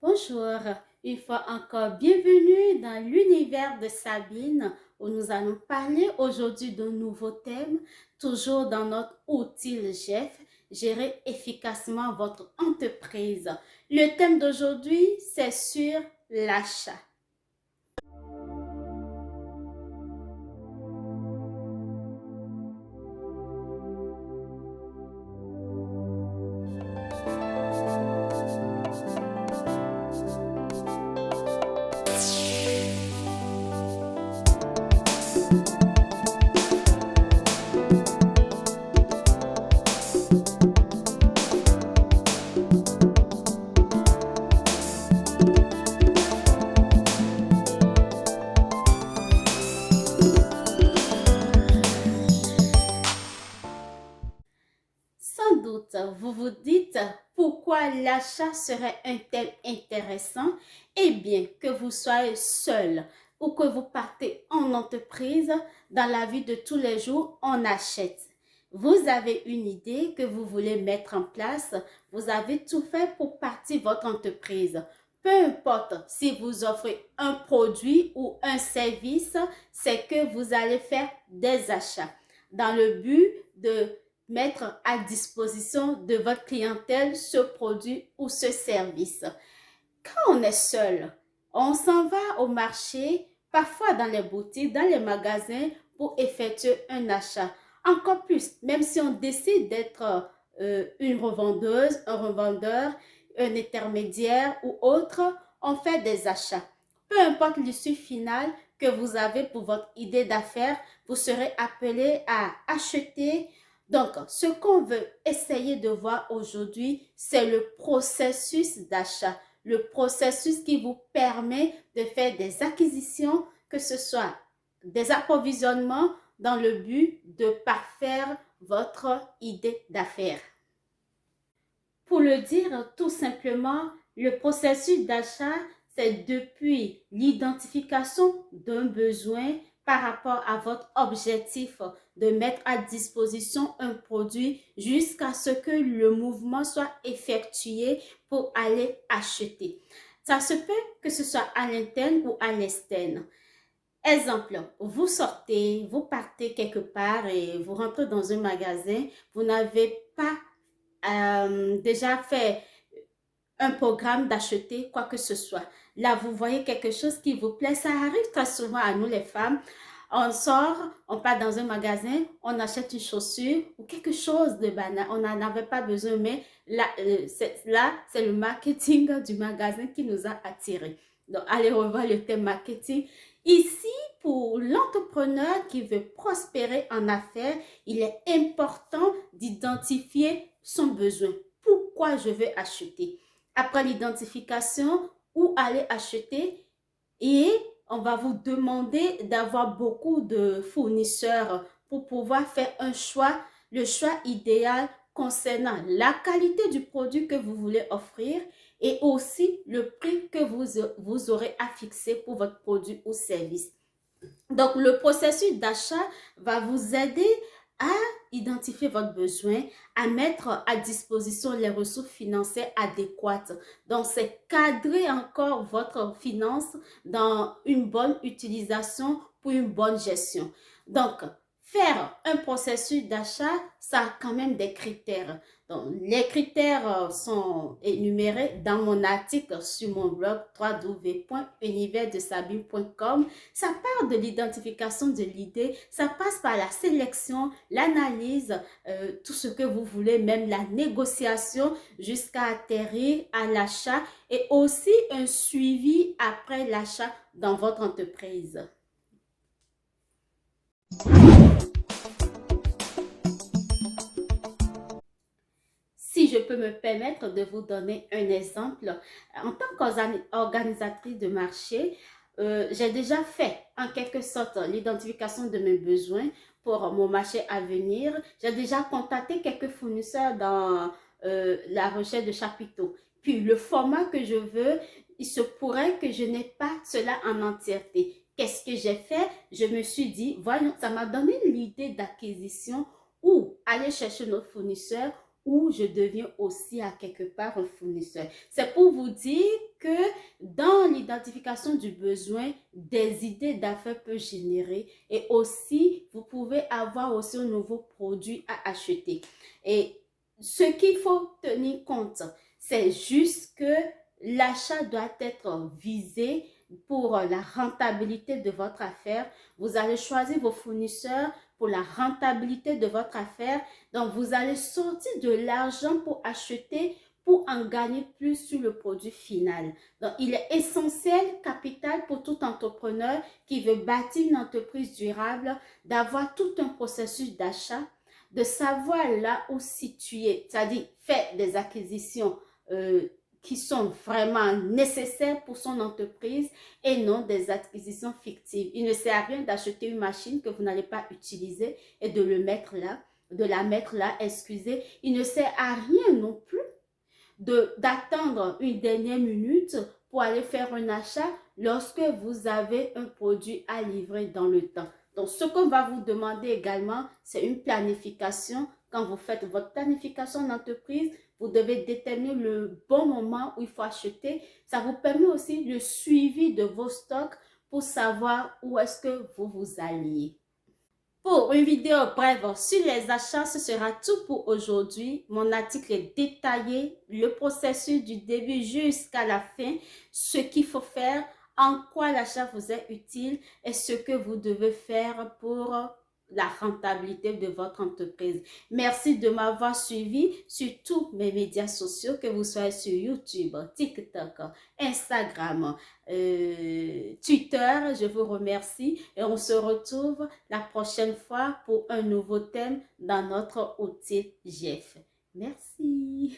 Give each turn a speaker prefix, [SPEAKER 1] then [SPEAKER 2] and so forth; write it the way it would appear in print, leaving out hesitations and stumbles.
[SPEAKER 1] Bonjour, une fois encore bienvenue dans l'univers de Sabine où nous allons parler aujourd'hui d'un nouveau thème, toujours dans notre outil le GEF, gérer efficacement votre entreprise. Le thème d'aujourd'hui, c'est sur l'achat. Sans doute, vous vous dites pourquoi l'achat serait un thème intéressant. Eh bien, que vous soyez seul ou que vous partez en entreprise, dans la vie de tous les jours, on achète. Vous avez une idée que vous voulez mettre en place, vous avez tout fait pour partir votre entreprise. Peu importe si vous offrez un produit ou un service, c'est que vous allez faire des achats dans le but de mettre à disposition de votre clientèle ce produit ou ce service. Quand on est seul, on s'en va au marché, parfois dans les boutiques, dans les magasins pour effectuer un achat. Encore plus, même si on décide d'être une revendeuse, un revendeur, un intermédiaire ou autre, on fait des achats. Peu importe l'issue finale que vous avez pour votre idée d'affaires, vous serez appelé à acheter. Donc, ce qu'on veut essayer de voir aujourd'hui, c'est le processus d'achat, le processus qui vous permet de faire des acquisitions, que ce soit des approvisionnements dans le but de parfaire votre idée d'affaires. Pour le dire tout simplement, le processus d'achat, c'est depuis l'identification d'un besoin par rapport à votre objectif de mettre à disposition un produit jusqu'à ce que le mouvement soit effectué pour aller acheter. Ça se peut que ce soit à l'interne ou à l'externe. Exemple, vous sortez, vous partez quelque part et vous rentrez dans un magasin, vous n'avez pas déjà fait un programme d'acheter quoi que ce soit. Là, vous voyez quelque chose qui vous plaît. Ça arrive très souvent à nous les femmes. On sort, on part dans un magasin, on achète une chaussure ou quelque chose de banal. On n'en avait pas besoin, mais là, c'est le marketing du magasin qui nous a attirés. Donc, allez revoir le thème marketing. Ici, pour l'entrepreneur qui veut prospérer en affaires, il est important d'identifier son besoin. Pourquoi je veux acheter? Après l'identification, où aller acheter? Et on va vous demander d'avoir beaucoup de fournisseurs pour pouvoir faire un choix, le choix idéal concernant la qualité du produit que vous voulez offrir et aussi le prix que vous aurez à fixer pour votre produit ou service. Donc, le processus d'achat va vous aider à identifier votre besoin, à mettre à disposition les ressources financières adéquates. Donc, c'est cadrer encore votre finance dans une bonne utilisation pour une bonne gestion. Donc, faire un processus d'achat, ça a quand même des critères. Donc, les critères sont énumérés dans mon article sur mon blog www.universdesabine.com. Ça part de l'identification de l'idée, ça passe par la sélection, l'analyse, tout ce que vous voulez, même la négociation jusqu'à atterrir à l'achat et aussi un suivi après l'achat dans votre entreprise. Si je peux me permettre de vous donner un exemple, en tant qu'organisatrice de marché, j'ai déjà fait en quelque sorte l'identification de mes besoins pour mon marché à venir. J'ai déjà contacté quelques fournisseurs dans la recherche de chapiteaux. Puis le format que je veux, il se pourrait que je n'ai pas cela en entièreté. Qu'est-ce que j'ai fait? Je me suis dit, voyons, ça m'a donné l'idée d'acquisition ou aller chercher notre fournisseur ou je deviens aussi à quelque part un fournisseur. C'est pour vous dire que dans l'identification du besoin, des idées d'affaires peuvent générer et aussi, vous pouvez avoir aussi un nouveau produit à acheter. Et ce qu'il faut tenir compte, c'est juste que l'achat doit être visé pour la rentabilité de votre affaire. Vous allez choisir vos fournisseurs pour la rentabilité de votre affaire. Donc, vous allez sortir de l'argent pour acheter, pour en gagner plus sur le produit final. Donc, il est essentiel, capital pour tout entrepreneur qui veut bâtir une entreprise durable, d'avoir tout un processus d'achat, de savoir là où situer, c'est-à-dire faire des acquisitions qui sont vraiment nécessaires pour son entreprise et non des acquisitions fictives. Il ne sert à rien d'acheter une machine que vous n'allez pas utiliser et de la mettre là, excusez. Il ne sert à rien non plus d'attendre une dernière minute pour aller faire un achat lorsque vous avez un produit à livrer dans le temps. Donc, ce qu'on va vous demander également, c'est une planification. Quand vous faites votre planification d'entreprise, vous devez déterminer le bon moment où il faut acheter. Ça vous permet aussi le suivi de vos stocks pour savoir où est-ce que vous vous alliez. Pour une vidéo brève sur les achats, ce sera tout pour aujourd'hui. Mon article est détaillé, le processus du début jusqu'à la fin, ce qu'il faut faire, en quoi l'achat vous est utile et ce que vous devez faire pour la rentabilité de votre entreprise. Merci de m'avoir suivi sur tous mes médias sociaux, que vous soyez sur YouTube, TikTok, Instagram, Twitter. Je vous remercie et on se retrouve la prochaine fois pour un nouveau thème dans notre outil GF. Merci.